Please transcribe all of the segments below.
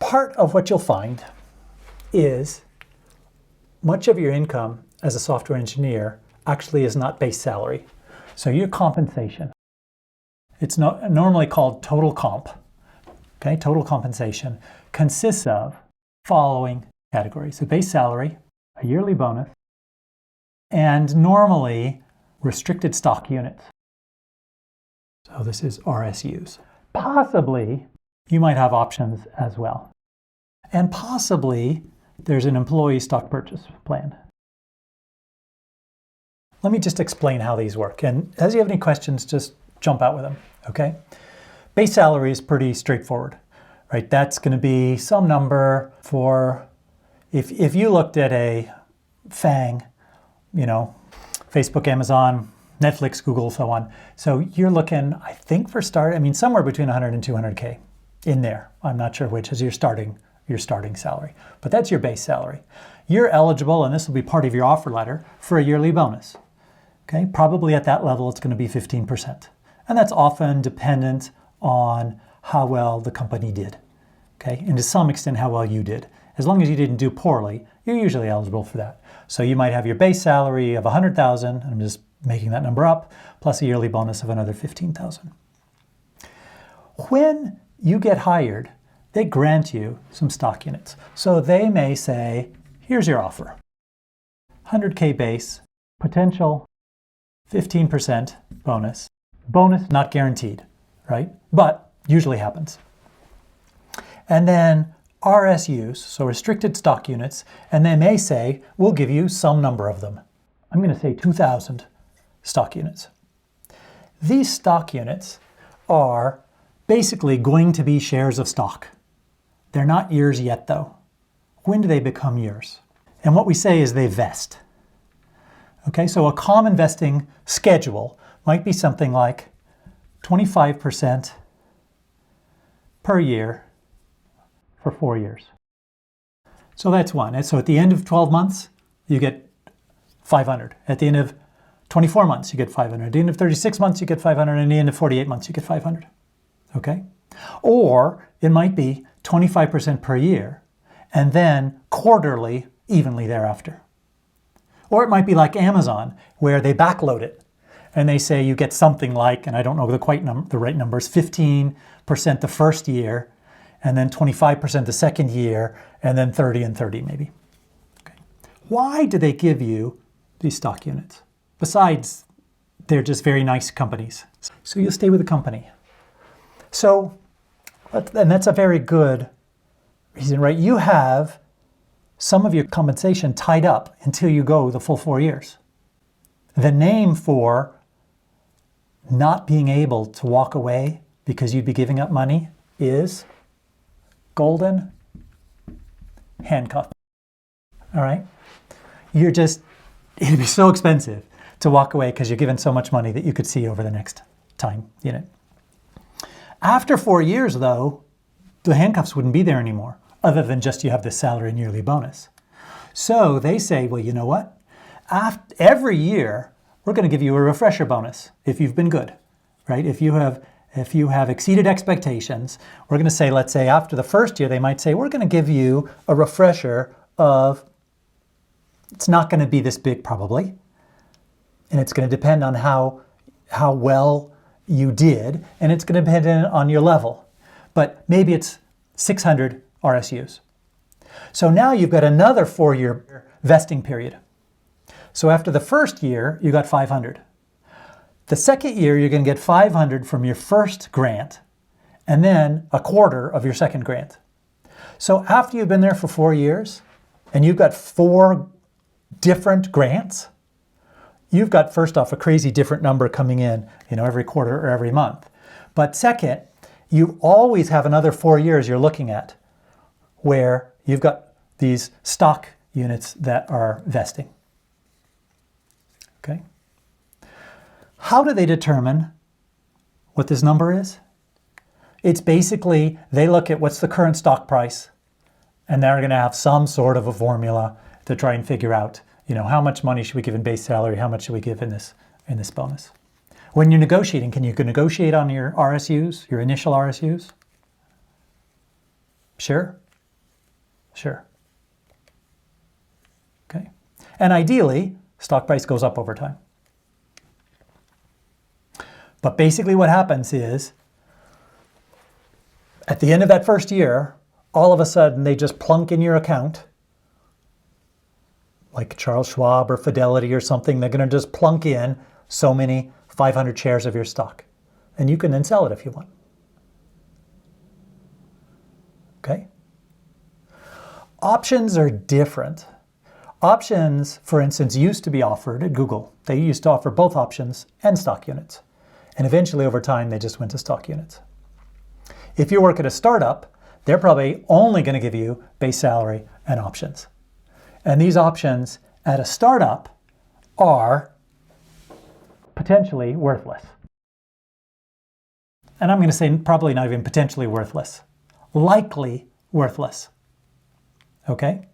Part of what you'll find is much of your income as a software engineer actually is not base salary. So your compensation, it's not normally called total comp. Okay, total compensation consists of following categories: a base salary, a yearly bonus, and normally restricted stock units. So this is RSUs. Possibly you might have options as well. And possibly there's an employee stock purchase plan. Let me just explain how these work. And as you have any questions, just jump out with them, okay? Base salary is pretty straightforward, right? That's going to be some number for, if you looked at a FANG, Facebook, Amazon, Netflix, Google, so on. So you're looking, I think for somewhere between 100 and 200K in there. I'm not sure which is your starting salary, but that's your base salary. You're eligible, and this will be part of your offer letter, for a yearly bonus. Okay, probably at that level, it's going to be 15%. And that's often dependent on how well the company did. Okay, and to some extent, how well you did. As long as you didn't do poorly, you're usually eligible for that. So you might have your base salary of 100,000, I'm just making that number up, plus a yearly bonus of another 15,000. When you get hired, they grant you some stock units. So they may say, here's your offer. 100K base, potential 15% bonus. Bonus not guaranteed, right? But usually happens. And then RSUs, so restricted stock units, and they may say, we'll give you some number of them. I'm going to say 2,000 stock units. These stock units are basically going to be shares of stock. They're not yours yet, though. When do they become yours? And what we say is they vest. Okay, so a common vesting schedule might be something like 25% per year for 4 years. So that's one. And so at the end of 12 months, you get 500. At the end of 24 months, you get 500. At the end of 36 months, you get 500. And at the end of 48 months, you get 500. Okay? Or it might be 25% per year, and then quarterly, evenly thereafter. Or it might be like Amazon, where they backload it, and they say you get something like, and I don't know the right numbers, 15% the first year, and then 25% the second year, and then 30 and 30 maybe. Okay. Why do they give you these stock units? Besides, they're just very nice companies. So you'll stay with the company. So, and that's a very good reason, right? You have some of your compensation tied up until you go the full 4 years. The name for not being able to walk away because you'd be giving up money is golden handcuff. All right? It'd be so expensive to walk away because you're given so much money that you could see over the next time, After 4 years, though, the handcuffs wouldn't be there anymore, other than just you have this salary and yearly bonus. So they say, well, you know what? Every year, we're going to give you a refresher bonus if you've been good, right? If you have exceeded expectations, we're going to say, let's say after the first year, they might say, we're going to give you a refresher of, it's not going to be this big probably, and it's going to depend on how well you did, and it's going to depend on your level. But maybe it's 600 RSUs. So now you've got another 4-year vesting period. So after the first year, you got 500. The second year, you're going to get 500 from your first grant, and then a quarter of your second grant. So after you've been there for 4 years, and you've got 4 different grants, you've got, first off, a crazy different number coming in, every quarter or every month. But second, you always have another 4 years you're looking at where you've got these stock units that are vesting. Okay? How do they determine what this number is? It's basically, they look at what's the current stock price, and they're going to have some sort of a formula to try and figure out, how much money should we give in base salary, how much should we give in this bonus. When you're negotiating, can you negotiate on your RSUs, your initial RSUs? Sure. Sure. Okay. And ideally, stock price goes up over time. But basically what happens is, at the end of that first year, all of a sudden they just plunk in your account, like Charles Schwab or Fidelity or something. They're going to just plunk in so many 500 shares of your stock. And you can then sell it if you want. Okay? Options are different. Options, for instance, used to be offered at Google. They used to offer both options and stock units. And eventually, over time, they just went to stock units. If you work at a startup, they're probably only going to give you base salary and options. And these options at a startup are potentially worthless. And I'm going to say probably not even potentially worthless, likely worthless. Okay?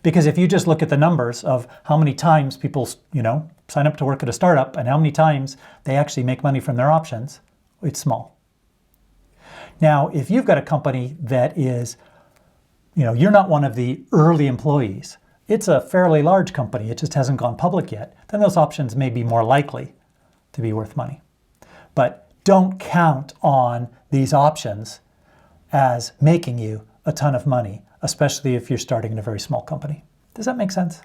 Because if you just look at the numbers of how many times people, sign up to work at a startup and how many times they actually make money from their options, it's small. Now, if you've got a company that is, you're not one of the early employees, it's a fairly large company, it just hasn't gone public yet, then those options may be more likely to be worth money. But don't count on these options as making you a ton of money, especially if you're starting in a very small company. Does that make sense?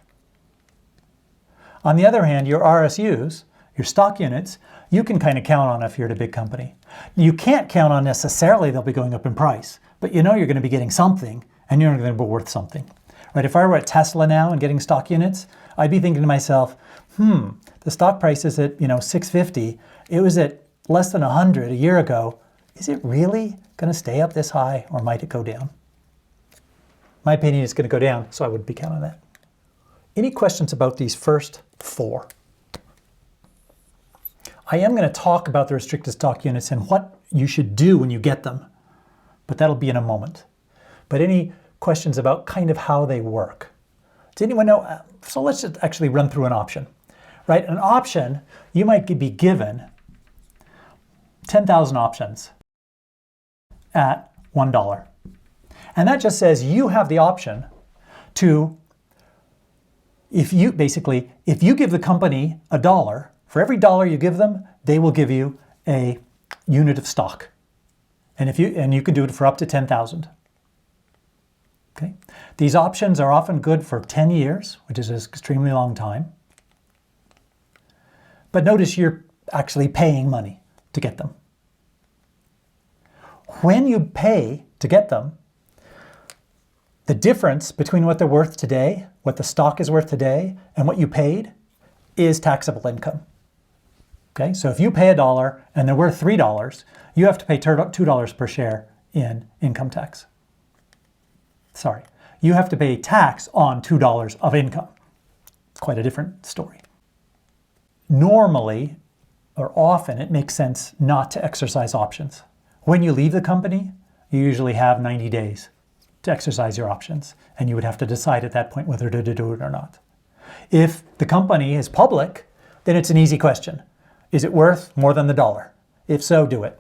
On the other hand, your RSUs, your stock units, you can kind of count on if you're at a big company. You can't count on necessarily they'll be going up in price, but you're going to be getting something and you're going to be worth something. Right? If I were at Tesla now and getting stock units, I'd be thinking to myself, the stock price is at, $650. It was at less than 100 a year ago. Is it really going to stay up this high or might it go down? My opinion is going to go down, so I would be counting on that. Any questions about these first four? I am going to talk about the restricted stock units and what you should do when you get them, but that'll be in a moment. But any questions about kind of how they work? Does anyone know? So let's just actually run through an option, right? An option, you might be given 10,000 options at $1. And that just says you have the option to, if you give the company $1, for every dollar you give them, they will give you a unit of stock. And you can do it for up to 10,000. Okay? These options are often good for 10 years, which is an extremely long time. But notice you're actually paying money to get them. When you pay to get them, the difference between what they're worth today, what the stock is worth today, and what you paid is taxable income. Okay, so if you pay $1 and they're worth $3, you have to pay $2 per share in income tax. Sorry, you have to pay tax on $2 of income. It's quite a different story. Normally, or often, it makes sense not to exercise options. When you leave the company, you usually have 90 days to exercise your options, and you would have to decide at that point whether to do it or not. If the company is public, then it's an easy question. Is it worth more than the $1? If so, do it.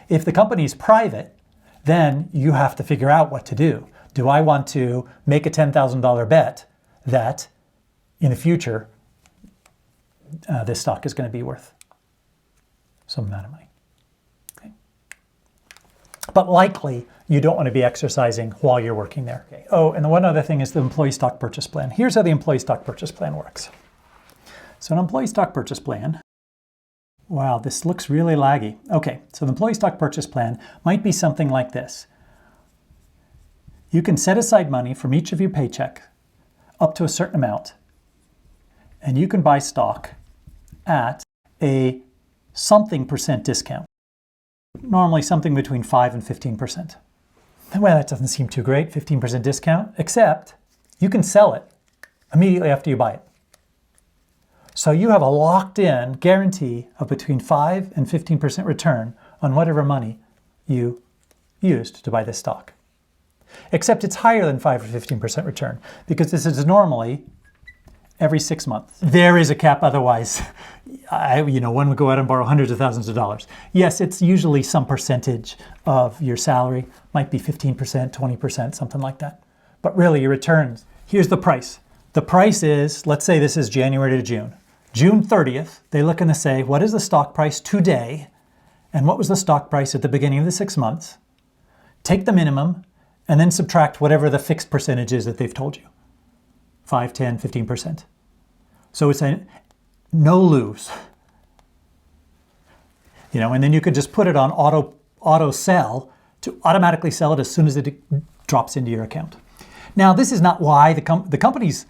If the company is private, then you have to figure out what to do. Do I want to make a $10,000 bet that in the future this stock is going to be worth some amount of money? Okay. But likely, you don't want to be exercising while you're working there. Okay. Oh, and the one other thing is the employee stock purchase plan. Here's how the employee stock purchase plan works. So an employee stock purchase plan, wow, this looks really laggy. Okay, so the employee stock purchase plan might be something like this. You can set aside money from each of your paycheck up to a certain amount, and you can buy stock at a something percent discount. Normally something between 5 and 15%. Well, that doesn't seem too great, 15% discount, except you can sell it immediately after you buy it. So you have a locked-in guarantee of between 5 and 15% return on whatever money you used to buy this stock. Except it's higher than 5 or 15% return, because this is normally every 6 months. There is a cap, otherwise, one would go out and borrow hundreds of thousands of dollars. Yes, it's usually some percentage of your salary, might be 15%, 20%, something like that. but really your returns. Here's the price. The price is, let's say this is January to June. June 30th, they look and they say, what is the stock price today? And what was the stock price at the beginning of the 6 months? Take the minimum and then subtract whatever the fixed percentage is that they've told you. 5, 10, 15%. So it's a no lose. And then you could just put it on auto sell to automatically sell it as soon as it drops into your account. Now, this is not why the company's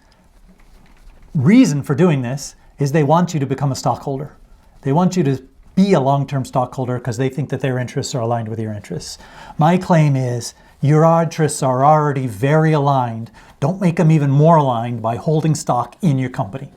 reason for doing this is they want you to become a stockholder. They want you to be a long-term stockholder because they think that their interests are aligned with your interests. My claim is your interests are already very aligned. Don't make them even more aligned by holding stock in your company.